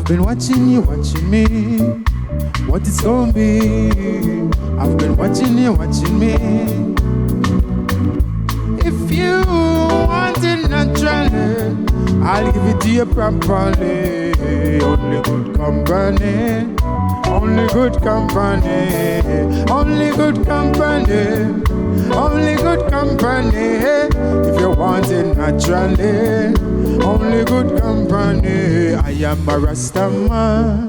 I've been watching you, watching me. What it's gonna be? I've been watching you, watching me. If you want it naturally, I'll give it to you properly. Only good company, only good company, only good company, only good company. If you want it naturally, only good company. I am a Rasta man.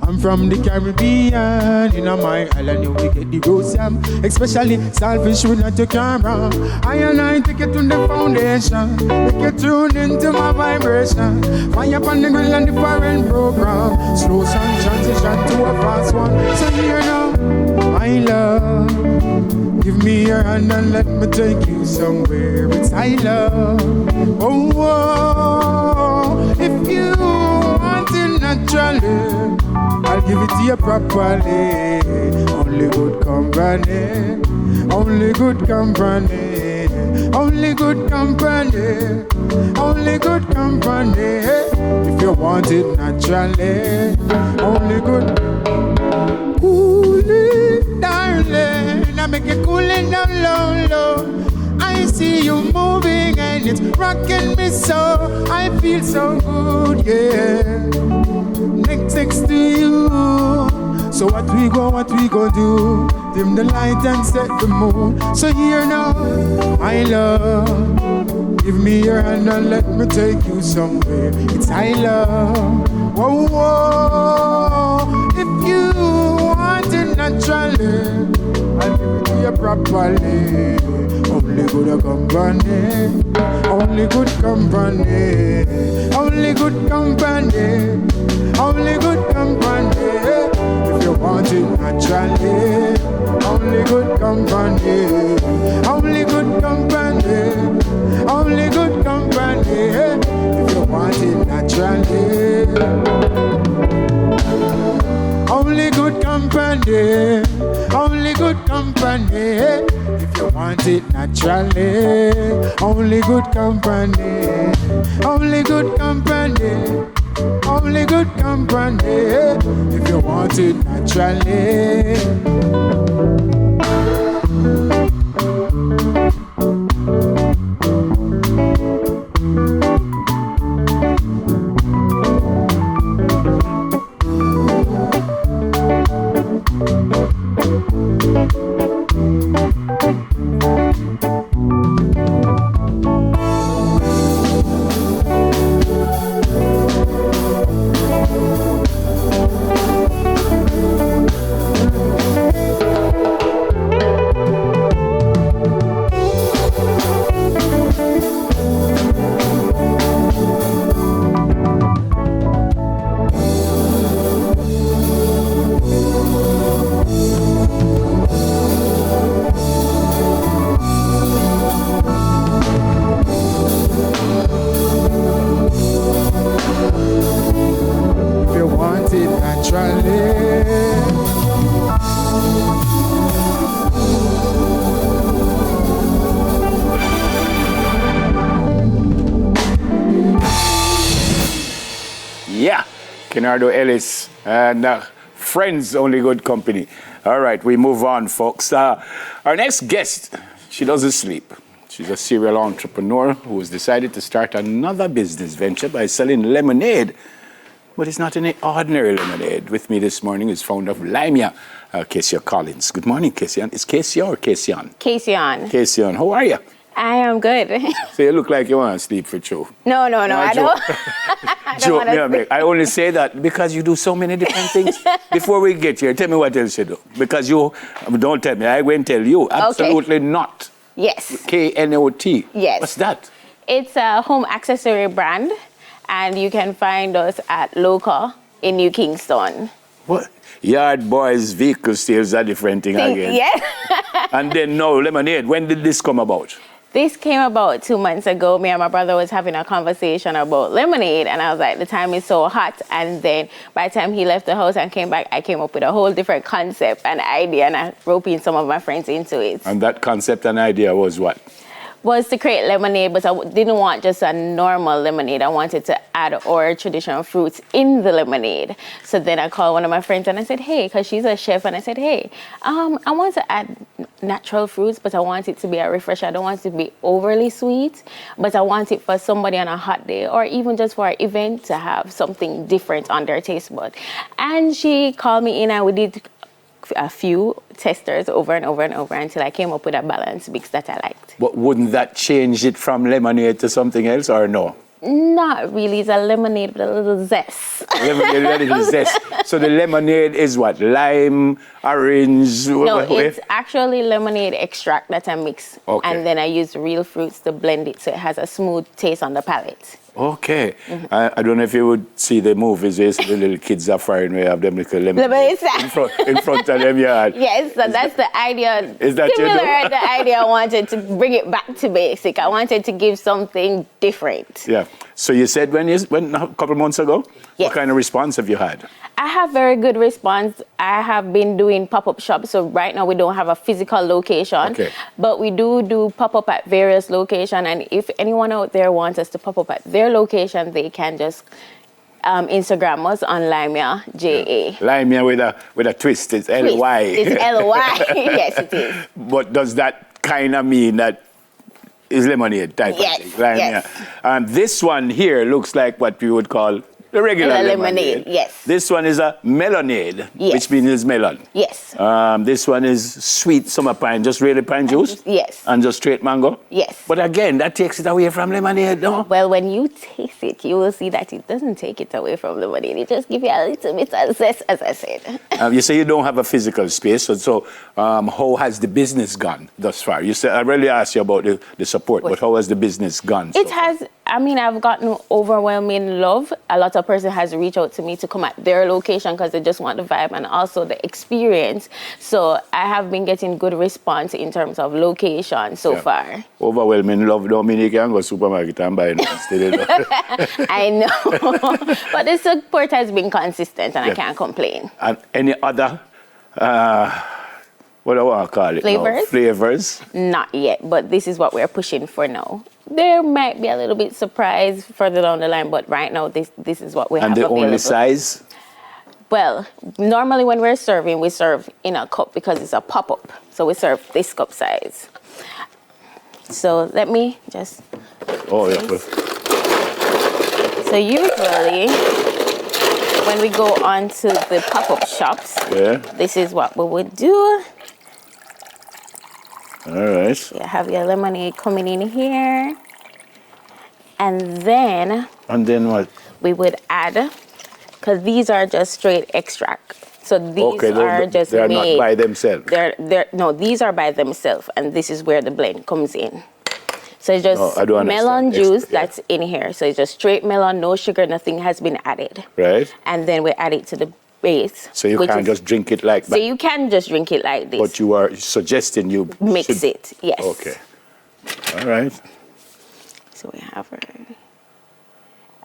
I'm from the Caribbean. In my island, you will get the rose jam. Especially selfish with not your camera. I take it to the foundation. Make you tune into my vibration. Fire up on the grill and the foreign program. Slow song transition to a fast one. So here now, my love. Give me your hand and let me take you somewhere. It's I love. Oh, oh. If you want it naturally, I'll give it to you properly. Only good company, only good company, only good company, only good company. If you want it naturally, only good. Cooling, darling, I make you cooling down low, low. I see you moving and it's rocking me so. I feel so good, yeah. Next to you. So what we go do? Dim the light and set the mood. So here now, my love. Give me your hand and let me take you somewhere. It's I love. Whoa, whoa. If you want it naturally, I'll give it to you properly. Only good company, only good company, only good company, only good company. If you want it naturally, only good company, only good company, only good company. If you want it naturally, only good company, only good company. If you want it naturally, only good company, only good company, only good company. If you want it naturally. Bernardo Ellis and Friends, Only Good Company. All right, we move on, folks. Our next guest, she doesn't sleep. She's a serial entrepreneur who has decided to start another business venture by selling lemonade. But it's not any ordinary lemonade. With me this morning is founder of Lyme Yah, Kesia Collins. Good morning, Kesia. Is Kesia or Kesian? Kesian. Kesian, how are you? I am good. So you look like you want to sleep for true. No, I don't. Joke me, make. I only say that because you do so many different things. Before we get here, tell me what else you do. Because you, don't tell me, I won't tell you. Absolutely not. Yes. K-N-O-T. Yes. What's that? It's a home accessory brand, and you can find us at Local in New Kingston. What? Yard Boys vehicle sales are different thing again. Yeah. And then now, lemonade, when did this come about? This came about 2 months ago. Me and my brother was having a conversation about lemonade, and I was like, the time is so hot. And then by the time he left the house and came back, I came up with a whole different concept and idea, and I roped in some of my friends into it. And that concept and idea was what? was to create lemonade, but I didn't want just a normal lemonade. I wanted to add our traditional fruits in the lemonade. So then I called one of my friends and I said, hey, because she's a chef, and I said, hey, I want to add natural fruits, but I want it to be a refresher. I don't want it to be overly sweet, but I want it for somebody on a hot day or even just for an event to have something different on their taste bud. And she called me in and we did a few testers over and over and over until I came up with a balanced mix that I liked. But wouldn't that change it from lemonade to something else, or no? Not really. It's a lemonade with a little zest. Lemonade with a little zest. So the lemonade is what? Lime, orange? No, it's actually lemonade extract that I mix. Okay. And then I use real fruits to blend it so it has a smooth taste on the palate. Okay. I don't know if you would see the movies where the little kids are frying, where you have them little lemonade in front of them yard. Yes, so that's the idea. Is that similar you know? the idea I wanted to bring it back to basic. I wanted to give something different. Yeah. So you said when a couple of months ago? Yes. What kind of response have you had? I have very good response. I have been doing pop-up shops. So right now we don't have a physical location, Okay. but we do pop-up at various locations. And if anyone out there wants us to pop up at their location, they can just Instagram us on Lyme Yah, J-A. Lyme Yah with a twist. It's L-Y. It's L-Y. Yes, it is. But does that kind of mean that is lemonade type Yes, of thing? Lyme yes. Yah. And this one here looks like what we would call the regular lemonade. Yes. This one is a melonade, Yes. which means it's melon. Yes. This one is sweet summer pine, just really pine juice. Yes. And just straight mango. Yes. But again, that takes it away from lemonade, no? Well, when you taste it, you will see that it doesn't take it away from the body. It just gives you a little bit of zest, as I said. You say you don't have a physical space, so how has the business gone thus far? You said I really asked you about the support, but how has the business gone? It has, I mean, I've gotten overwhelming love. A lot of person has reached out to me to come at their location because they just want the vibe and also the experience. So I have been getting good response in terms of location so far. Overwhelming love don't mean you can go to the supermarket and buy it instead. I know, but the support has been consistent and I can't complain. And any other, what do I want to call it? Flavors? No, flavors? Not yet, but this is what we're pushing for now. There might be a little bit surprise further down the line, but right now this is what we have available. And the only size? Well, normally when we're serving, we serve in a cup because it's a pop-up. So we serve this cup size. So let me just... Oh, yeah. So usually, when we go on to the pop-up shops, this is what we would do. All right. You have your lemonade coming in here. And then... And then what? We would add, because these are just straight extract. So these are just they're made. Not by themselves. No, these are by themselves, and this is where the blend comes in. So it's just I don't melon understand. juice that's in here. So it's just straight melon, no sugar, nothing has been added. Right. And then we add it to the base. So you can't just drink it like that. So you can just drink it like this. But you are suggesting you mix it, yes. Okay. All right. So we have our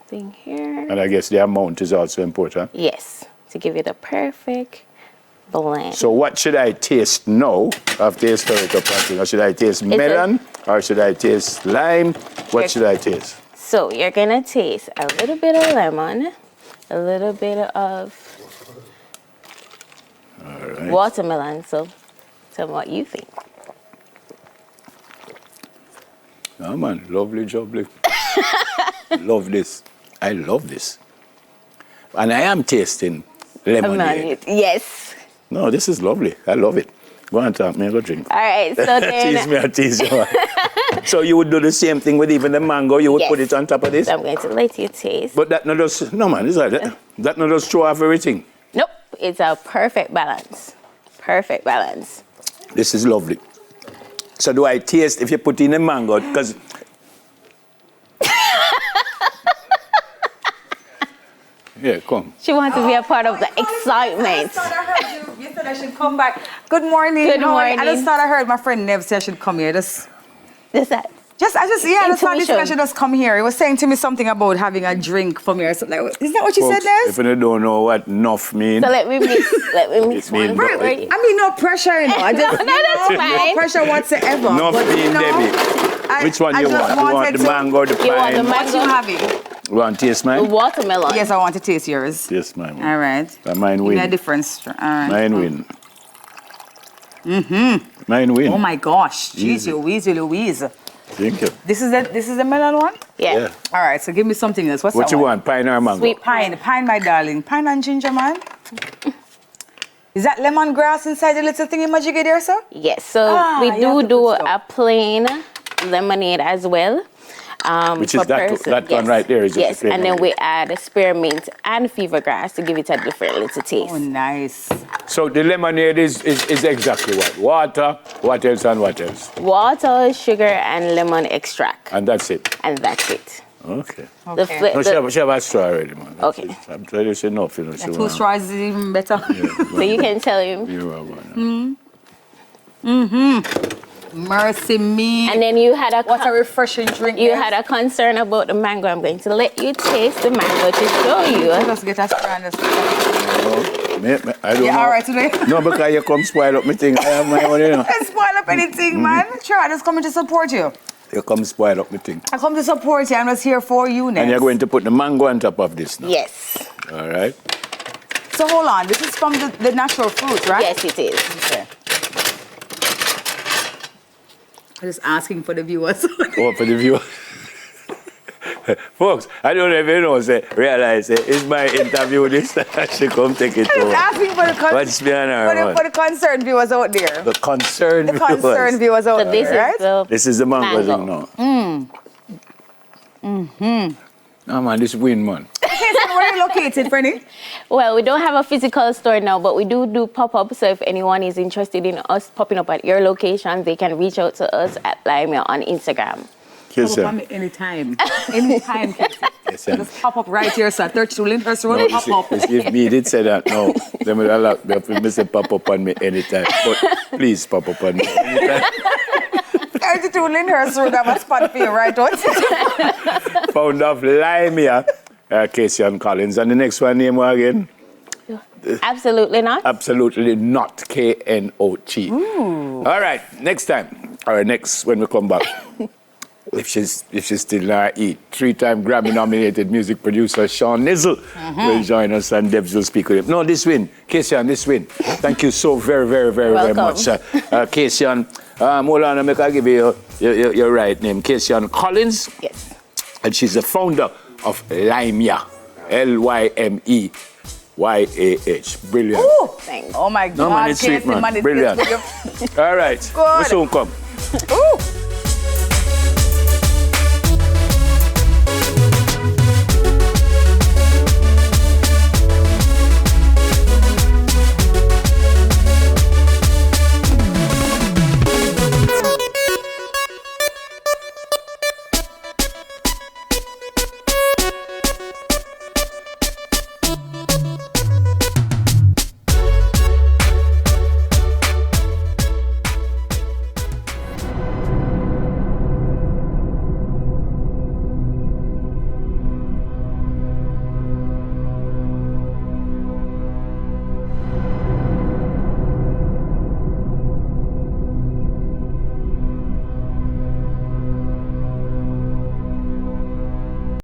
thing here. And I guess the amount is also important. Yes, to give it a perfect blend. So what should I taste now? I've tasted it up until now. Should I taste melon or should I taste lime? What should I taste? So you're gonna taste a little bit of lemon, a little bit of watermelon. So tell me what you think. Oh man, lovely, jubbly. Love this. I love this. And I am tasting lemonade. Yes. No, this is lovely. I love it. Go on, talk me, go drink. All right, so then... Tease me, I tease you. So you would do the same thing with even the mango? You would put it on top of this? So I'm going to let you taste. But that not just... No, man, it's like that. That not just throw off everything. Nope. It's a perfect balance. Perfect balance. This is lovely. So do I taste if you put in a mango? Because... Yeah, come. She wants to be a part of the excitement. I just thought I heard you said I should come back. Good morning. Good morning. I just thought I heard my friend Nev say I should come here. Just that. I just thought Intuition. I should just come here. He was saying to me something about having a drink from here. So like, is that what you Folks, said, Nev? if you don't know what enough means... So let me mix It means one. no- for you. I mean, no pressure, you know. I just, No, that's fine. No pressure whatsoever. Enough But, mean Debbie. Which one I you just want? You want wanted the to- mango, the You want the pine? mango? What you having? You want to taste mine? Watermelon. Yes, I want to taste yours. Taste mine. All right. Mine Give me a win. difference. All right. Mine win. Mine win. Oh my gosh. Easy. Jeez, Louise. Thank you. This is the melon one? Yeah. All right, so give me something else. What's What that you one? want? Pine or mango? Sweet Pine, my darling. Pine and ginger, man. Is that lemongrass inside the little thingy magic there, sir? Yes. So we you have to do put a stuff. plain lemonade as well. Which is for that one right there is just yes, a plain and then lemonade. we add spearmint and fever grass to give it a different little taste. Oh, nice. So the lemonade is exactly what? Water, what else and what else? Water, sugar, and lemon extract, And that's it. and that's it. Okay. The Okay. fla- No, the- she have a straw already, man. That's Okay. it. I'm trying to say enough, you know. She Two want- straws is even better. so you can tell him. You have one. Mercy me. And then you had a What a refreshing drink. you yes. had a concern about the mango. I'm going to let you taste the mango to show you. Just get a straw and just... I don't Yeah, know. all right today. No, because you come spoil up my thing. I have my own, you know. Don't spoil up anything, man. Sure, I just coming to support you. You come spoil up my thing. I come to support you. I'm just here for you next. And you're going to put the mango on top of this now. Yes. All right. So hold on. This is from the natural fruit, right? Yes, it is. Okay. I'm just asking for the viewers. Oh, for the viewer. Folks, I don't know if you know, realize it's my interview this time. She come take it I'm just over. asking for the, What's behind her, man? for the concerned viewers out there. The concerned The concerned viewers out So this there, right? is the This is the mango thing Mango. now. Oh, man, this win, man. Okay, so where are you located, Freddie? Well, we don't have a physical store now, but we do pop-up. So if anyone is interested in us popping up at your location, they can reach out to us at Lyme Yah on Instagram. Yes, Pop up on sir. me anytime. Anytime, Casey. Yes, sir. Just pop up right here, sir. 32 Lyndhurst Road, No, pop up. you see, if me did say that, no. Then we'll allow me say pop up on me anytime. But please pop up on me anytime. 32 Lyndhurst Road, I have a spot for you, right out? Founder of Lyme Yah, Casey and Collins. And the next one name what again? Absolutely not. Absolutely not. KNOT. All right, next time. Or next when we come back. If she's still not eat. 3-time Grammy nominated music producer Sean Nizzle will join us and Debs will speak with him. No, this win. Kasian, this win. Thank you so very Welcome. much. Kasian, hold on, I give you your right name. Kasian Collins. Yes. And she's the founder of Lyme Yah. LYMEYAH. Brilliant. Ooh. Thanks. Oh my God. No, man, it's sweet, Casey, man. it's Brilliant. good. All right. Good. We soon come. Ooh.